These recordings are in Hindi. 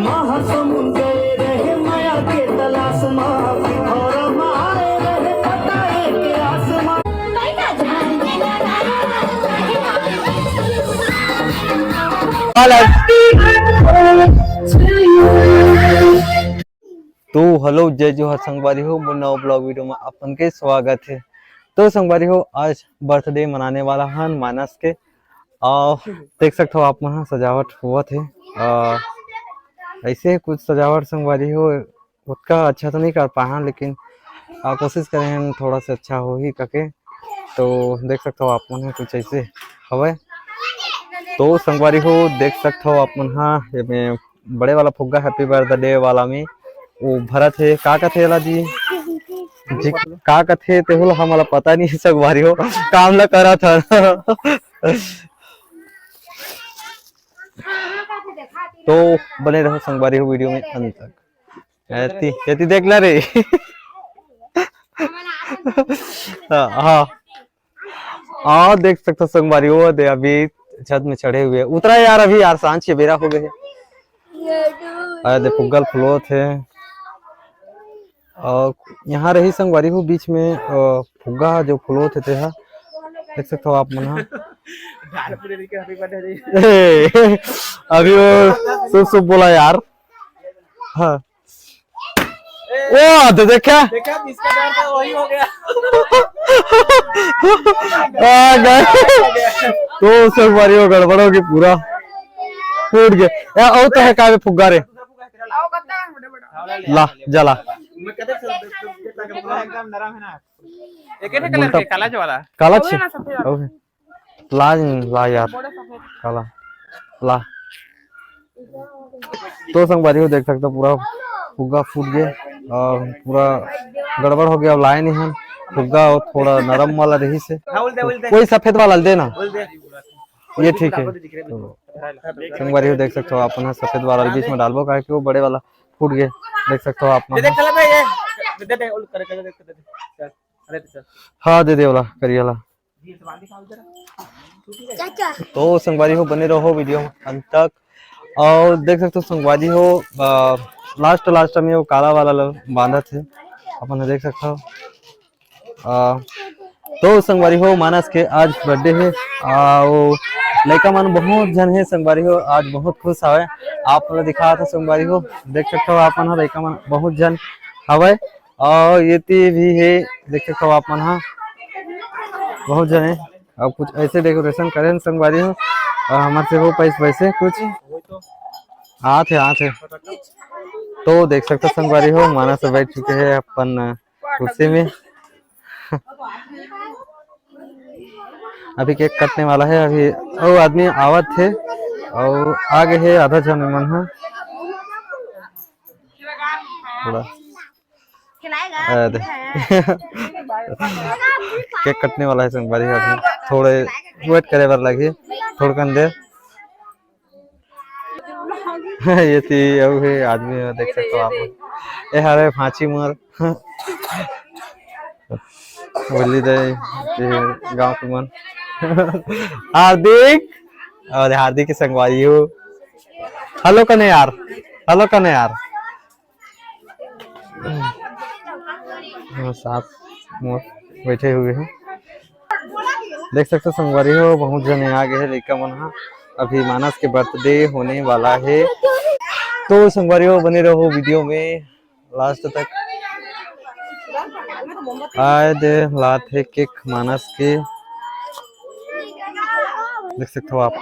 महासमुंद गए रहे माया के तलाश में, और मारे रहे पटाए के आसमां। तो हेलो जय जोहर संगवारी हो, नव ब्लॉग वीडियो में अपन के स्वागत है। तो संगवारी हो, आज बर्थडे मनाने वाला है मानस के। देख सकते हो आप वहाँ सजावट हुआ थे। ऐसे कुछ सजावट संगवारी हो, उतना अच्छा तो नहीं कर पाया, लेकिन कोशिश करें हम थोड़ा सा अच्छा हो ही करके। तो देख सकते हो आप मन कुछ ऐसे हवे। तो संगवारी हो देख सकते हो आप मन में बड़े वाला फुग्गा हैप्पी बर्थडे वाला में वो भरत है। का कथे ला जी जी का कथे ते होला हमला पता नहीं संगवारी हो, काम ला करा था। तो बने रहो संगवारी हो वीडियो में अंत तक। ऐती देख ला रे। हाँ देख सकते हो संगवारी हो, दे अभी छत में चढ़े हुए उतरा यार, अभी यार सांझ के बेरा हो गए। अरे फुग्गल फ्लो थे और यहाँ रही संगवारी हो बीच में फुग्गा जो फ्लो थे देख सकते हो आप मन। अभी वो शुभ शुभ बोला यार। हाँ ओ तो देखा वही हो गया। तो संगवारी हो गड़बड़ होगी, पूरा फूट गया। और तो है का फुग्गा रे ला जला काला ला यार काला ला। तो संगवारी हो देख सकते हो पूरा फुग्गा फूट गया और पूरा गड़बड़ हो गया। अब लाए नहीं हम फुग्गा, थोड़ा नरम वाला रही से, कोई सफेद वाला देना ये ठीक है। तो संगवारी हो देख सकते हो आप सफेद वाला बीच में डालबो का कि वो बड़े वाला फूट गए। देख सकते हो आप। हाँ दे दे वाला करियाला। तो संगवारी हो बने रहो वीडियो अंत तक। और देख सकते हो संगवारी हो लास्ट में वो काला वाला बांधा थे अपन देख सकते हो। तो संगवारी हो मानस के आज बर्थडे है। वो लड़का मन बहुत जन है संगवारी हो, आज बहुत खुश हवे। आप लोग दिखा था संगवारी हो देख सकते हो आप मन लड़का मन बहुत जन हवे। और ये भी है देख सकते हो आप मन बहुत जन है। अब कुछ ऐसे डेकोरेशन करें संगवारी हो और हमारे से हो पैसे कुछ आते। तो देख सकते हो संगवारी हो मानस से बैठ चुके हैं अपन कुर्सी में। अभी केक कटने वाला है। अभी वो आदमी आवत थे और आगे है आधा जन मन है थोड़ा केक कटने वाला है संगवारी। अभी थोड़े वेट करे बार लगी थोड़कन देर। ये थी अब है आदमी देख सकते हो आप। ये हरे फांची मर बोली दे गांव के मन। हार्दिक और हार्दिक की संगवारी हो। हेलो कने यार, हेलो कने यार। साथ बैठे हुए हैं देख सकते हो संगवारी हो बहुत जने आ गए हैं लड़का मन। अभी मानस के बर्थडे होने वाला है। तो संगवारी हो बने रहो वीडियो में लास्ट तक। आज लात है केक मानस के देख सकते हो आप।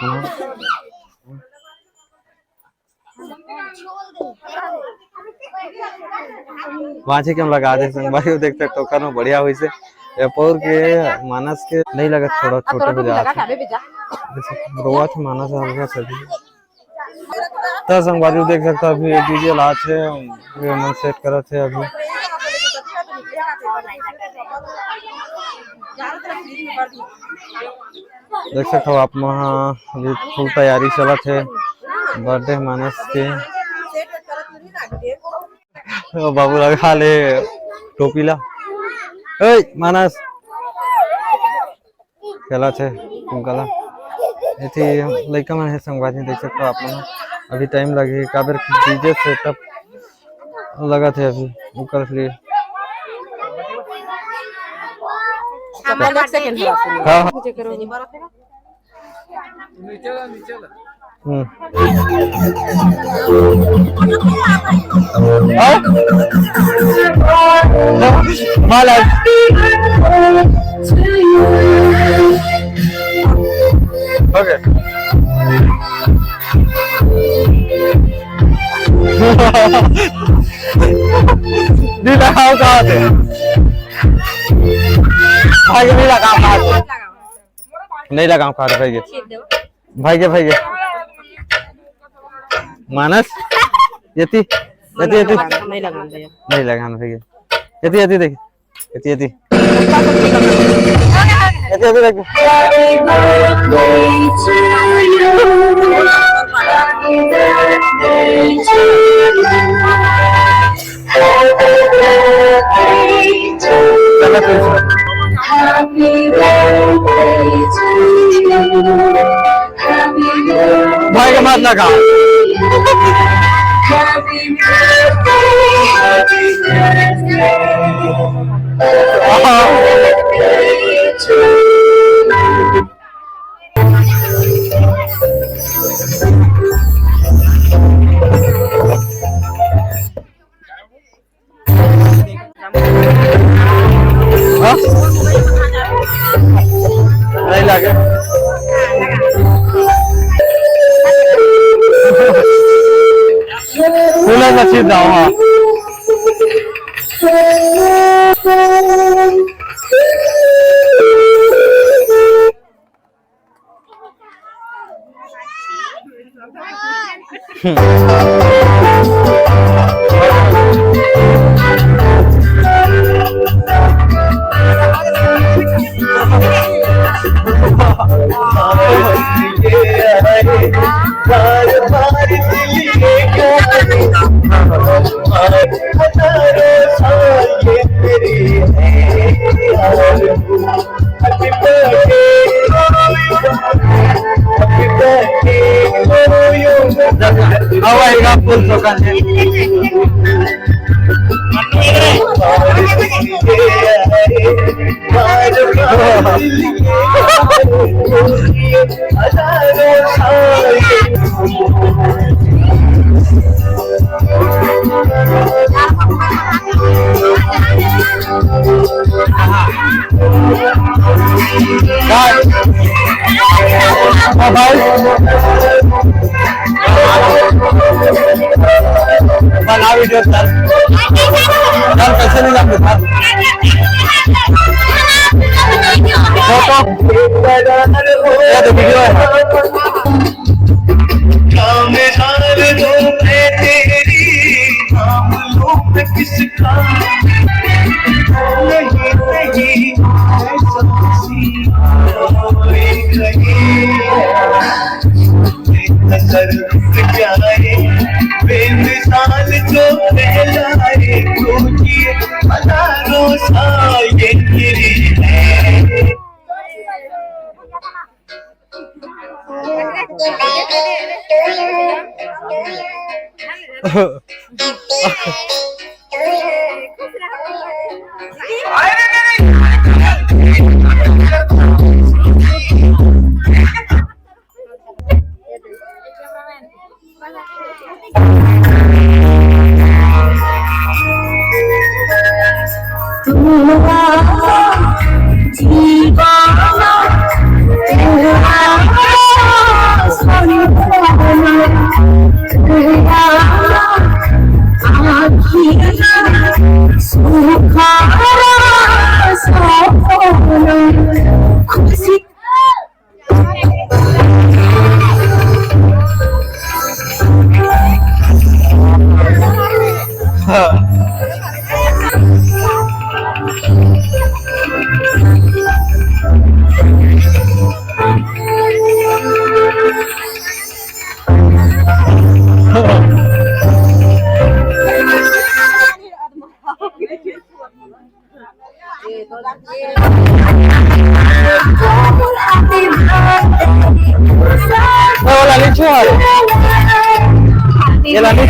वाचे के हम लगा दे संगवारी हो देख सकते हो कनो बढ़िया हुई से एपोर के मानस के नहीं लगा थोड़ा छोटे हो जाते रोआ थे मानस हल्का सभी। तो संगवारी देख सकते हो अभी डीजे लाच है मन सेट करा थे। अभी देख सकते हो आप वहाँ अभी फुल तैयारी चला थे बर्थडे मानस के। बाबू लगा ले टोपी ला मानस खेला थे लड़का मन है संगवारी देख सकते हो आप। अभी टाइम लगे काबर डीजे सेटअप लगा थे अभी ओकर लिए। हाँ हाँ माला ओके नहीं लगाओ कहाँ से भाई नहीं लगाओ कहाँ से नहीं लगाओ कहाँ से भाई के मानस यति यति यति नहीं लगाना भाई यति यति देख यति यति यति यति देख भाई का मात लगा नहीं लगे फूलों में चीज जाओ हाँ फुल दुकान है बना वीडियो सर कैसे नहीं जाते सर फोटो ये तो वीडियो है किसका नजर जाए बेमिसाल जो पहलाए क्योंकि हजारों साल ये गिरी है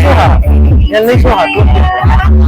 suha. Jal suha.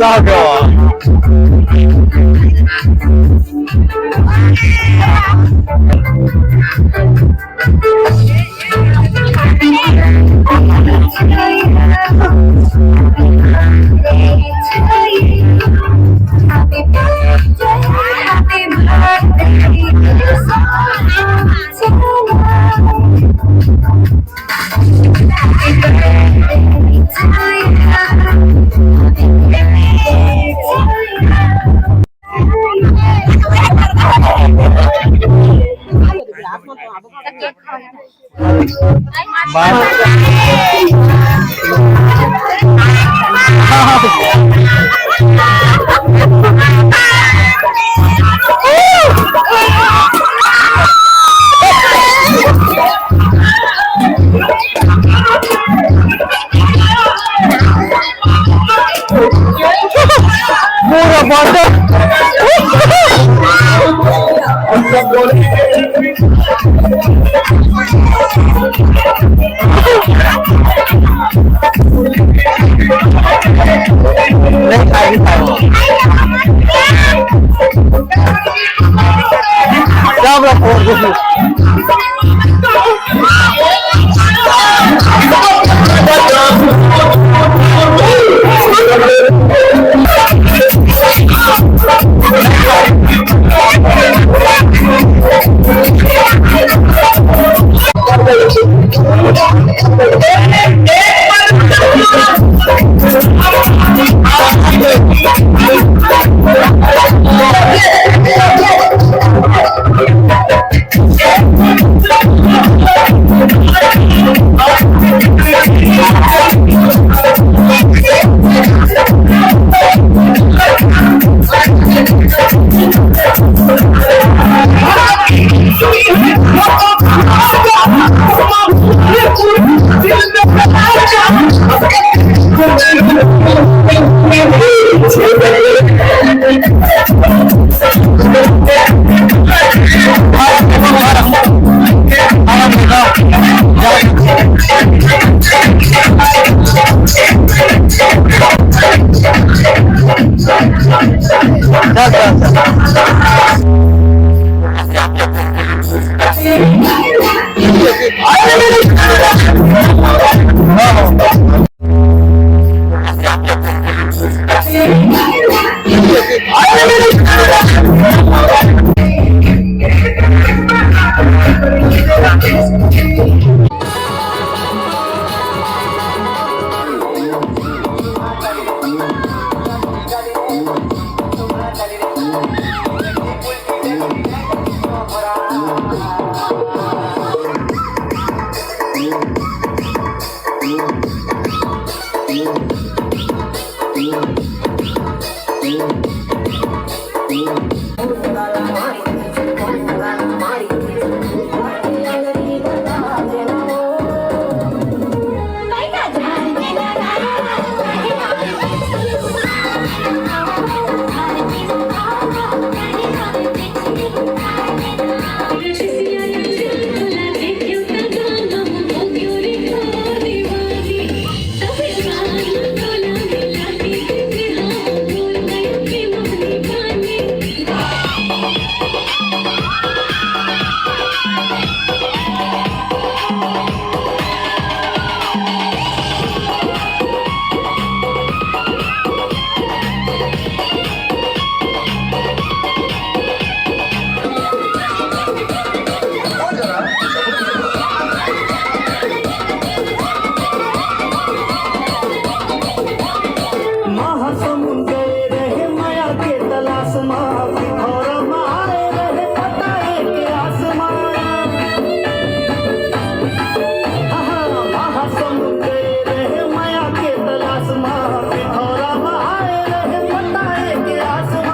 Saga. Mura bota. Thank you.